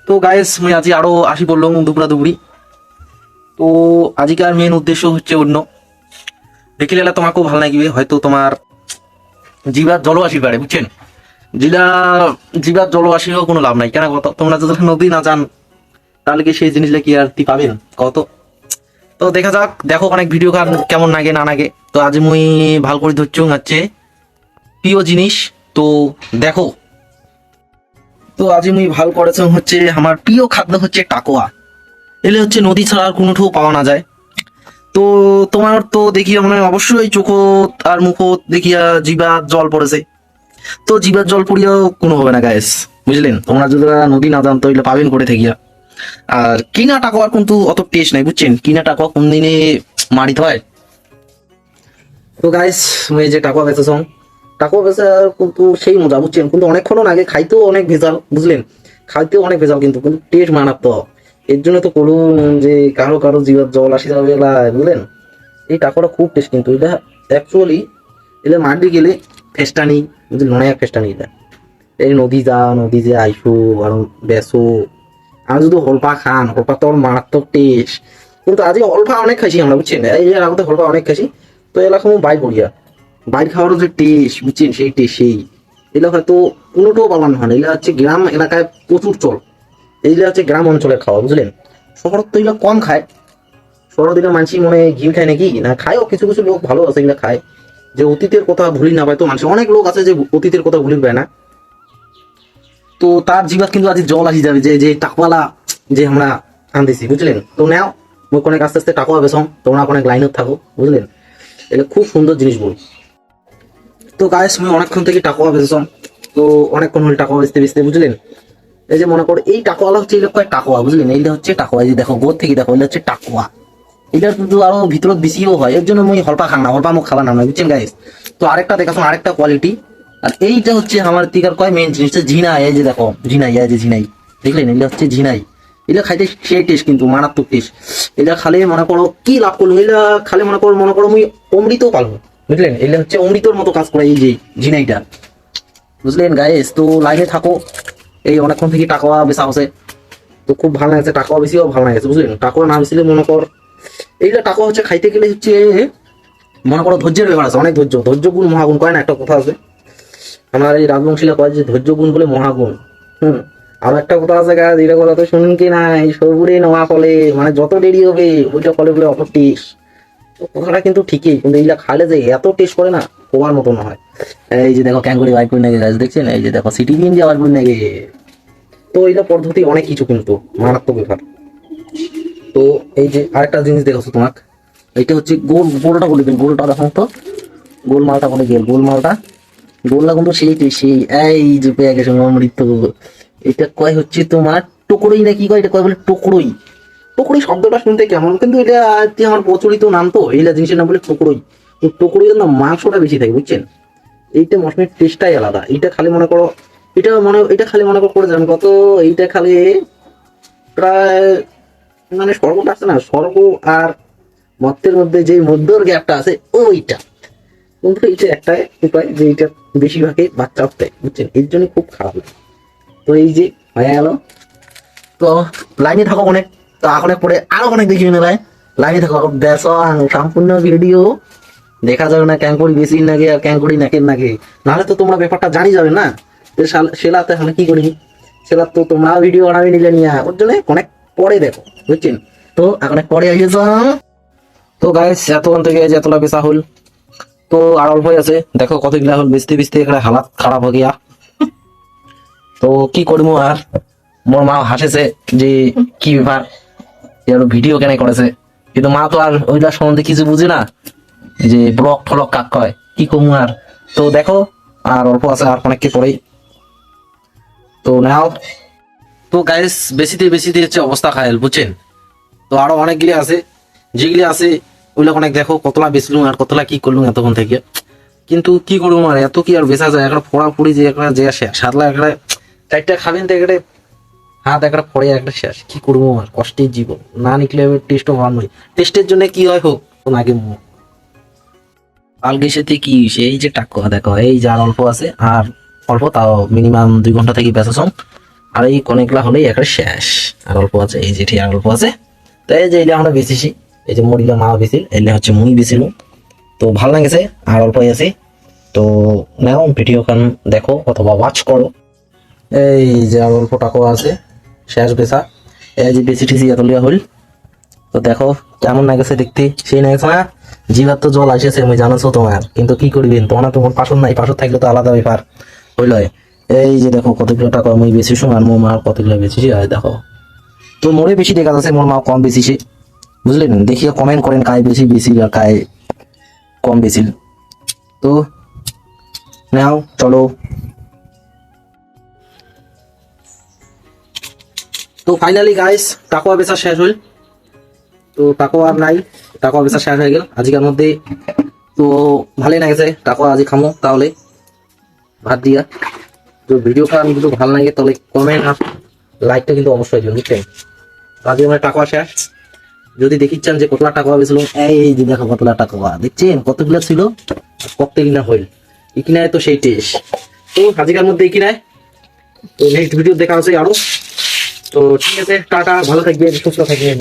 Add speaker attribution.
Speaker 1: তো গাইস মুই আজি আরো আসি পড়লাম দুপুরা দুপুরি। তো আজিকার মেন উদ্দেশ্য হচ্ছে অন্য, দেখিলে তোমাকেও ভালো লাগবে, হয়তো তোমার জিবার জল আসি পারে, বুঝছেন? জিলা জিবার জল আসিও কোনো লাভ নাই, কেন কত তোমরা যদি নদী না যান তাহলে কি সেই জিনিসটা কি আর পাবেন কত? তো দেখা যাক, দেখো অনেক ভিডিও কার কেমন লাগে না লাগে। তো আজ মুই ভাল করে ধরছ হচ্ছে প্রিয় জিনিস, তো দেখো। তো আজি মুই ভাল করেছ হচ্ছে আমার প্রিয় খাদ্য হচ্ছে টাকোয়া। এলে হচ্ছে নদী ছাড়া আর কোনো ঠো পাওয়া না যায়। তো তোমার তো দেখিয়া মানে অবশ্যই চোখত আর মুখত দেখিয়া জিবার জল পড়েছে। তো জিবার জল পড়িয়াও কোনো হবে না গায়েস, বুঝলেন? তোমরা যদি নদী না জানতো এগুলো পাবেন করে থাকিয়া। আর কিনা টাকোয়ার কিন্তু অত টেস্ট নাই, বুঝছেন? কিনা টাকোয়া কোন দিনে মারিতে হয়। তো গাইস মুই যে টাকোয়া বেচেছ, টাকোয়া বেচা কিন্তু সেই মজা, বুঝছেন? কিন্তু অনেকক্ষণ আগে খাইতেও অনেক ভেজাল, বুঝলেন? খাইতেও অনেক ভেজাল, কিন্তু কিন্তু টেস্ট মারাত্মক। এর জন্য তো করুন যে কারো কারো জিভার জল আসি যাবে, বুঝলেন? এই টাকোয়াটা খুব টেস্ট, কিন্তু এটা অ্যাকচুয়ালি এটা মাটি গেলে ফেস্টানি, বুঝলেন? অনেক ফেস্টানি এটা। এই নদী যে আইসো আর বেসো, আর যদি হলপা খান, হলপা তো মারাত্মক টেস্ট। কিন্তু আজকে হলপা অনেক খাইছি আমরা, বুঝছেন? এই যে আমাদের হলপা অনেক খাইছি। তো এলাকা বাইর করিয়া বাইর খাওয়ারও যে টেস্ট, বুঝছেন? সেই টেস্ট সেই এগুলো হয়তো কোনোটাও পালন হয় না। এগুলো হচ্ছে গ্রাম এলাকায় প্রচুর চল, এইগুলো হচ্ছে গ্রাম অঞ্চলের খাওয়া, বুঝলেন? শহর তো এগুলো কম খায়। শহর দিকে মানুষ মনে ঘিম খায় নাকি না, খায়ও কিছু কিছু লোক ভালো আছে এগুলো খায়, যে অতীতের কথা ভুলি না পায়। তো মানুষ অনেক লোক আছে যে অতীতের কথা ভুলি পায় না। তো তার জিবাত কিন্তু আজ জল আসি যাবে যে যে টাকওয়ালা যে আমরা আনতেছি, বুঝলেন? তো নাও মুখ অনেক আস্তে আস্তে টাকা বেসম, তোমরা অনেক লাইনত থাকো, বুঝলেন? এটা খুব সুন্দর জিনিস বল। তো গায়ে সময় অনেকক্ষণ থেকে টাকা বেসম, তো অনেকক্ষণ হলে টাকা বেচতে বেচতে, বুঝলেন? এই যে মনে করো এই টাকাওয়ালা হচ্ছে এই লোক টাকোয়া, বুঝলেন? এইটা হচ্ছে টাকোয়া, এই যে দেখো গোর থেকে দেখো, এটা হচ্ছে টাকুয়া। এটা কিন্তু আরো ভিতরত বেশিও হয়, এর জন্য মুই হলপা খাং না, হলপা মুখ খাবার না, বুঝছেন গাইস? তো আরেকটা দেখাশোন, আরেকটা কোয়ালিটি। আর এইটা হচ্ছে আমার তিকার কয় মেন জিনিসটা ঝিনাই। এই যে দেখো ঝিনাই, এই যে ঝিনাই, দেখলেন? এটা হচ্ছে ঝিনাই। এটা খাইতে সেই টেস্ট, কিন্তু মারাত্মক টেস্ট। এটা খালে মনে করো কি লাভ করলো, এটা খালে মনে করো মুই অমৃতও পালবো, বুঝলেন? এটা হচ্ছে অমৃতর মতো কাজ করে এই যে ঝিনাইটা, বুঝলেন গাইস? তো লাইনে থাকো, এই অনেকক্ষণ থেকে টাকা বেচা হচ্ছে। তো খুব ভালো লাগছে, টাকাও বেশিও ভালো লাগছে, বুঝলেন? টাকা না বেশিলে মনে কর এইগুলা টাকা হচ্ছে খাইতে গেলে হচ্ছে মনে করো ধৈর্যের ব্যাপার আছে, অনেক ধৈর্য। ধৈর্য গুণ মহাগুণ কয় না, একটা কথা আছে আমার এই রাজবংশীরা কয় যে ধৈর্য গুণ বলে মহাগুণ। আর একটা কথা আছে গাছ, এটা কথা তো শুনুন কি নাই, সবুরে নেওয়া ফলে মানে যত দেরি হবে ওইটা ফলে বলে অত টেস্ট। তো কথাটা কিন্তু ঠিকই, কিন্তু এইগুলা খাইলে যে এত টেস্ট করে না, প্রমাণ মতো না হয়। এই যে দেখো ক্যাঙ্গুরি বাইক করে নাকি গাছ, দেখছেন? এই যে দেখো সিটি বিন দিয়ে আবার করে নাকি। তো এইটা পদ্ধতি অনেক কিছু, কিন্তু মারাত্মক ব্যাপার। তো এই যে আরেকটা জিনিস দেখাচ্ছ তোমাক, এইটা হচ্ছে গোলটা বলে দিন, গোলটা দেখো তো, গোল মালটা বলে গেল, গোল মালটা গোলটা কিন্তু সেই এই যে পেয়ে গেছে অমৃত। এটা কয় হচ্ছে তোমার টুকরোই না কি কয়, এটা কয় বলে টুকরোই। টুকরোই শব্দটা শুনতে কেমন, কিন্তু এটা আমার প্রচলিত নাম, তো এইটা জিনিসের নাম বলে টুকরোই। টুকরোই না মাংসটা বেশি থাকে, বুঝছেন? এইটা মশমের টেস্টটাই আলাদা। এইটা খালি মনে করো, এটা খালি মনে করো করে যাবেন কত, এইটা খালি প্রায় মানে স্বর্গটা আছে না, স্বর্গ আর মর্তের মধ্যে যে মধ্যর গ্যাপটা আছে ওইটা। কিন্তু এইটা একটাই উপায় যে এইটা বেশিরভাগই বাচ্চা দেয়, বুঝছেন? এর জন্য খুব খারাপ লাগে। তো এই যে হয়ে গেল। তো লাইনে থাকো অনেক, তো অনেক পরে আরো অনেক দেখি না ভাই, লাইনে থাকো দেশ সম্পূর্ণ ভিডিও দেখা যাবে না ক্যাঙ্কুরি বেশি নাকি আর ক্যাঙ্কুরি নাকের নাকি, নাহলে তো তোমরা ব্যাপারটা জানি যাবে না। সেলাতে আমরা কি করি, সেলা তো তোমরা ভিডিও বানাবি নিলে নিয়ে, ওর জন্য অনেক পরে দেখো, বুঝছেন? তো এখন পরে আসিয়েছ। তো গাইস এতক্ষণ থেকে যে এতটা বেচা হল, তো আর অল্প আছে, দেখো কতগুলা হল বেচতে বেচতে এখানে হালাত খারাপ হয়ে গিয়া। তো কি করবো আর, মোর মা হাসেছে যে কি ব্যাপার ভিডিও কেন করেছে, কিন্তু মা তো আর ওইটার সম্বন্ধে কিছু বুঝে না, যে ব্লক ফলক কাক কয়, কি করবো আর। তো দেখো আর অল্প আছে, আর অনেককে পরেই তো নাও। তো গাইস বেশিতে বেশিতে হচ্ছে অবস্থা খায়াল, বুঝছেন? তো আরো অনেকগুলি আছে, যেগুলি আছে ওইগুলো অনেক দেখো কতলা বেচলুম আর কতলা কি করলুম এতক্ষণ থেকে। কিন্তু কি করবো আর, এত কি আর বেচা যায়? একটা ফোড়া ফুড়ি যে একটা যে সাতলা একটা চারটা খাবেন তো একটা হাত একটা ফড়ে একটা শেষ, কি করবো আর, কষ্টের জীবন না নিকলে টেস্টও ভালো নয়। টেস্টের জন্য কি হয় হোক আগে আলগের সাথে কি সেই যে টাকা দেখো, এই যার অল্প আছে আর অল্প, তাও মিনিমাম 2 ঘন্টা থেকে বেচা
Speaker 2: আর এই অনেকগুলা হলেই একটা শেষ, আর অল্প আছে, এই যেটি আর অল্প আছে। তো এই যে এটা আমরা বেশিছি, এই যে মুড়িটা মা বেশিল, এলে হচ্ছে মুই বেশিল। তো ভালো লাগেছে, আর অল্প আছে। তো নাও ভিডিও খান দেখো অথবা ওয়াচ করো। এই যে আর অল্প টাকা আছে, শেষ বেচা। এই যে বেশি টিসি এত লিয়া হইল। তো দেখো কেমন লাগেছে দেখতে, সেই লাগেছে না? জিভার তো জল আসেছে, আমি জানোছো তোমার, কিন্তু কি করবেন, তোমার তোমার পাশন নাই, পাশন থাকলে তো আলাদা ব্যাপার হইল। এই যে দেখো কতগুলো টাকা আমি বেশি আর মোর মা কতগুলো বেশি হয় দেখো। তো মোরে বেশি দেখা যাচ্ছে, মোর মা কম বেশি, বুঝলেন? দেখিয়ে কমেন্ট করেন কায় বেশি বেশি আর কায় কম বেশি। তো নাও চলো। তো ফাইনালি গাইস টাকা বেচা শেষ হইল। তো টাকা আর নাই, টাকা বেচা শেষ হয়ে গেল আজকের মধ্যে। তো ভালোই লাগছে, টাকা আজ খামো তাহলে ভাত দিয়া। তো ভিডিও খান যদি ভালো লাগে তাহলে কমেন্ট আর লাইকটা কিন্তু অবশ্যই দিন, বুঝছেন? আজকে আমার টাকা শেষ। যদি দেখিচ্ছেন যে কতলা টাকা বেছিল, এই যে দেখো কতলা টাকা দেখছেন, কতগুলো ছিল কত কিনা হইল। ই কিনায় তো সেই টেস্ট। তো আজকের মধ্যে এই কিনায়। তো নেক্সট ভিডিও দেখা হচ্ছে আরো। তো ঠিক আছে, টাটা, ভালো থাকবেন, সুস্থ থাকবেন।